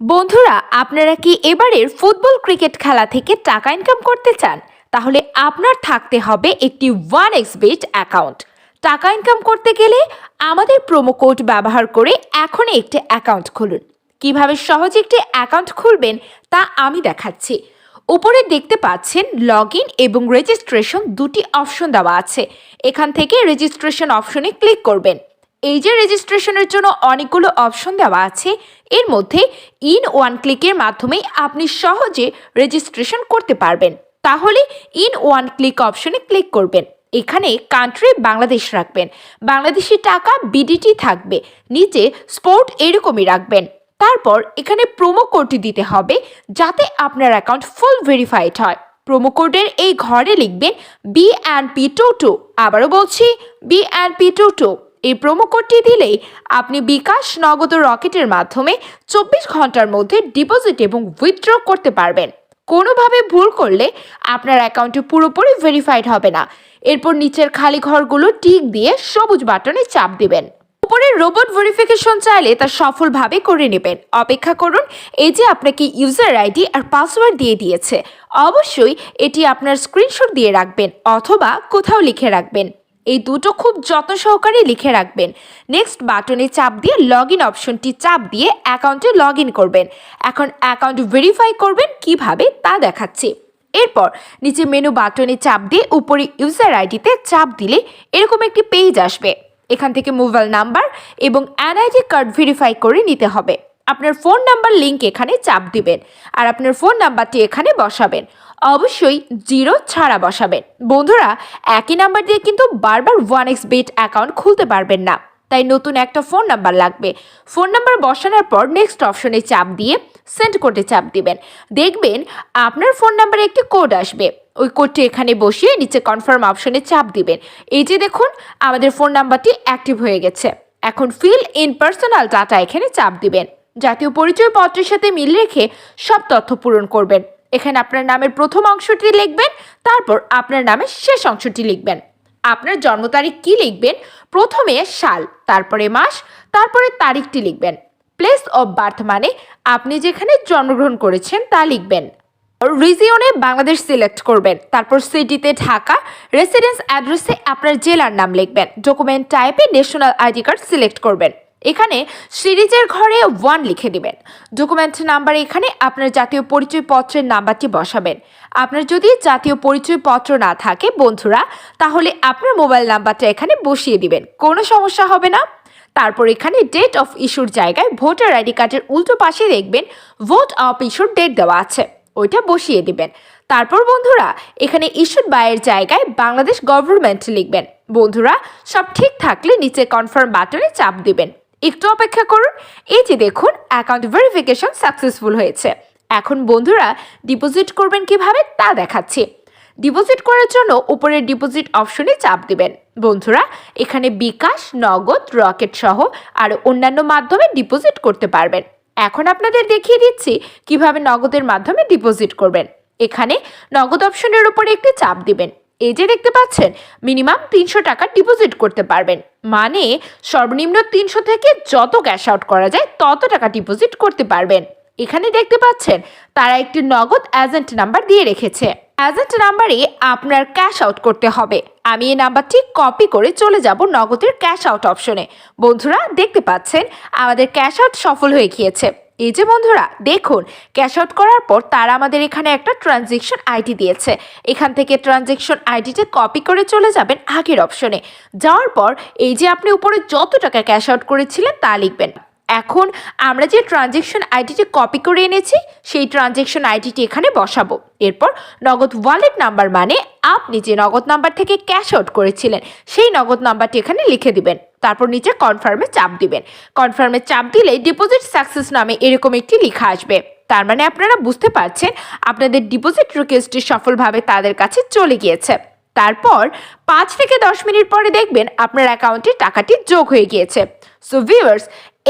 বন্ধুরা, আপনারা কি এবারের ফুটবল ক্রিকেট খেলা থেকে টাকা ইনকাম করতে চান? তাহলে আপনার থাকতে হবে একটি 1xbet অ্যাকাউন্ট। টাকা ইনকাম করতে গেলে আমাদের প্রোমো কোড ব্যবহার করে এখনই একটি অ্যাকাউন্ট খুলুন। কিভাবে সহজে একটি অ্যাকাউন্ট খুলবেন তা আমি দেখাচ্ছি। উপরে দেখতে পাচ্ছেন লগইন এবং রেজিস্ট্রেশন দুটি অপশন দেওয়া আছে। এখান থেকে রেজিস্ট্রেশন অপশনে ক্লিক করবেন। এই যে রেজিস্ট্রেশনের জন্য অনেকগুলো অপশন দেওয়া আছে, এর মধ্যে ইন ওয়ান ক্লিকের মাধ্যমে আপনি সহজে রেজিস্ট্রেশন করতে পারবেন। তাহলে ইন ওয়ান ক্লিক অপশনে ক্লিক করবেন। এখানে কান্ট্রি বাংলাদেশ রাখবেন, বাংলাদেশি টাকা বিডিটি থাকবে, নিচে স্পোর্ট এরকমই রাখবেন। তারপর এখানে প্রোমো কোডটি দিতে হবে যাতে আপনার অ্যাকাউন্ট ফুল ভেরিফাইড হয়। প্রোমো কোডের এই ঘরে লিখবেন BNP22। আবারও বলছি BNP22। এই প্রোমো কোডটি দিলেই আপনি বিকাশ, নগদ ও রকেটের মাধ্যমে 24 ঘন্টার মধ্যে ডিপোজিট এবং উইথড্র করতে পারবেন। কোনোভাবে ভুল করলে আপনার অ্যাকাউন্টে পুরোপুরি ভেরিফাইড হবে না। এরপর নিচের খালি ঘরগুলো টিক দিয়ে সবুজ বাটনে চাপ দিবেন। উপরে রোবট ভেরিফিকেশন চাইলে তা সফলভাবে করে নেবেন। অপেক্ষা করুন। এই যে আপনাকে ইউজার আইডি আর পাসওয়ার্ড দিয়ে দিয়েছে, অবশ্যই এটি আপনার স্ক্রিনশট দিয়ে রাখবেন অথবা কোথাও লিখে রাখবেন। এই দুটো খুব যত্ন সহকারে লিখে রাখবেন। নেক্সট বাটনে চাপ দিয়ে লগ ইন অপশনটি চাপ দিয়ে অ্যাকাউন্টে লগ ইন করবেন। এখন অ্যাকাউন্ট ভেরিফাই করবেন কিভাবে তা দেখাচ্ছি। এরপর নিচে মেনু বাটনে চাপ দিয়ে উপরে ইউজার আইডিতে চাপ দিলে এরকম একটি পেজ আসবে। এখান থেকে মোবাইল নাম্বার এবং এনআইডি কার্ড ভেরিফাই করে নিতে হবে। আপনার ফোন নাম্বার লিংক এখানে চাপ দিবেন আর আপনার ফোন নাম্বারটি এখানে বসাবেন। অবশ্যই 0 ছাড়া বসাবেন। বন্ধুরা, একই নাম্বার দিয়ে কিন্তু বারবার 1xbet অ্যাকাউন্ট খুলতে পারবেন না, তাই নতুন একটা ফোন নাম্বার লাগবে। ফোন নাম্বার বসানোর পর নেক্সট অপশনে চাপ দিয়ে সেন্ড কোডে চাপ দিবেন। দেখবেন আপনার ফোন নাম্বারে একটি কোড আসবে। ওই কোডটি এখানে বসিয়ে নিচে কনফার্ম অপশনে চাপ দিবেন। এই যে দেখুন, আমাদের ফোন নাম্বারটি অ্যাক্টিভ হয়ে গেছে। এখন ফিল ইন পার্সোনাল ডাটা এখানে চাপ দিবেন। জাতীয় পরিচয়পত্রের সাথে মিল রেখে সব তথ্য পূরণ করবেন। এখানে আপনার নামের প্রথম অংশটি লিখবেন, তারপর আপনার নামের শেষ অংশটি লিখবেন। আপনার জন্ম তারিখ কি লিখবেন? প্রথমে সাল, তারপরে মাস, তারপরে তারিখটি লিখবেন। প্লেস অফ বার্থ মানে আপনি যেখানে জন্মগ্রহণ করেছেন তা লিখবেন। রিজিয়নে বাংলাদেশ সিলেক্ট করবেন, তারপর সিটিতে ঢাকা, রেসিডেন্স অ্যাড্রেসে আপনার জেলার নাম লিখবেন। ডকুমেন্ট টাইপে ন্যাশনাল আইডি কার্ড সিলেক্ট করবেন। এখানে সিরিজের ঘরে 1 লিখে দিবেন। ডকুমেন্ট নাম্বার এখানে আপনার জাতীয় পরিচয়পত্রের নাম্বারটি বসাবেন। আপনার যদি জাতীয় পরিচয়পত্র না থাকে বন্ধুরা, তাহলে আপনার মোবাইল নাম্বারটা এখানে বসিয়ে দিবেন, কোনো সমস্যা হবে না। তারপর এখানে ডেট অফ ইস্যুর জায়গায় ভোটার আইডি কার্ডের উল্টো পাশে দেখবেন ভোট অফ ইস্যুর ডেট দেওয়া আছে, ওইটা বসিয়ে দিবেন। তারপর বন্ধুরা, এখানে ইস্যুড বাইয়ের জায়গায় বাংলাদেশ গভর্নমেন্ট লিখবেন। বন্ধুরা, সব ঠিক থাকলে নিচে কনফার্ম বাটনে চাপ দিবেন। একটু অপেক্ষা করুন। এই যে দেখুন, অ্যাকাউন্ট ভেরিফিকেশন সাকসেসফুল হয়েছে। এখন বন্ধুরা, ডিপোজিট করবেন কিভাবে তা দেখাচ্ছি। ডিপোজিট করার জন্য উপরের ডিপোজিট অপশনে চাপ দিবেন। বন্ধুরা, এখানে বিকাশ, নগদ, রকেট সহ আর অন্যান্য মাধ্যমে ডিপোজিট করতে পারবেন। এখন আপনাদের দেখিয়ে দিচ্ছি কিভাবে নগদের মাধ্যমে ডিপোজিট করবেন। এখানে নগদ অপশনের উপরে একটি চাপ দিবেন। এই যে দেখতে পাচ্ছেন, মিনিমাম 300 টাকা ডিপোজিট করতে পারবেন, মানে সর্বনিম্ন 300 থেকে যত ক্যাশ আউট করা যায় তত টাকা ডিপোজিট করতে পারবেন। এখানে দেখতে পাচ্ছেন তারা একটি নগদ এজেন্ট নাম্বার দিয়ে রেখেছে। এজেন্ট নাম্বারে আপনার ক্যাশ আউট করতে হবে। আমি এই নাম্বারটি কপি করে চলে যাব নগদের ক্যাশ আউট অপশনে। বন্ধুরা, দেখতে পাচ্ছেন আমাদের ক্যাশ আউট সফল হয়ে গিয়েছে। এই যে বন্ধুরা দেখুন, ক্যাশ আউট করার পর তারা আমাদের এখানে একটা ট্রানজ্যাকশন আইডি দিয়েছে। এখান থেকে ট্রানজ্যাকশন আইডিটা কপি করে চলে যাবেন আগের অপশনে। যাওয়ার পর এই যে আপনি উপরে যত টাকা ক্যাশ আউট করেছিলেন তা লিখবেন। এখন আমরা যে ট্রানজ্যাকশন আইডিটি কপি করে এনেছি সেই ট্রানজ্যাকশন আইডিটি এখানে বসাবো। এরপর নগদ ওয়ালেট নাম্বার মানে আপনি যে নগদ নাম্বার থেকে ক্যাশ আউট করেছিলেন সেই নগদ নাম্বারটি এখানে লিখে দিবেন। তারপর নিচে কনফার্মে চাপ দিবেন। কনফার্মে চাপ দিলে ডিপোজিট সাকসেস নামে এরকম একটি লেখা আসবে। তার মানে আপনারা বুঝতে পারছেন আপনাদের ডিপোজিট রিকোয়েস্টটি সফলভাবে তাদের কাছে চলে গিয়েছে। তারপর 5 থেকে 10 মিনিট পরে দেখবেন আপনার অ্যাকাউন্টে টাকাটি যোগ হয়ে গিয়েছে। সো ভিউয়ার্স,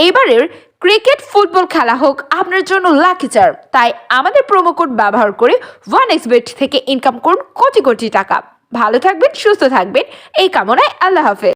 এবারের ক্রিকেট ফুটবল খেলা হোক আপনার জন্য লাকি চার্ম। তাই আমাদের প্রোমো কোড ব্যবহার করে 1xbet থেকে ইনকাম করুন কোটি কোটি টাকা। ভালো থাকবেন, সুস্থ থাকবেন এই কামনায়। আল্লাহ হাফেজ।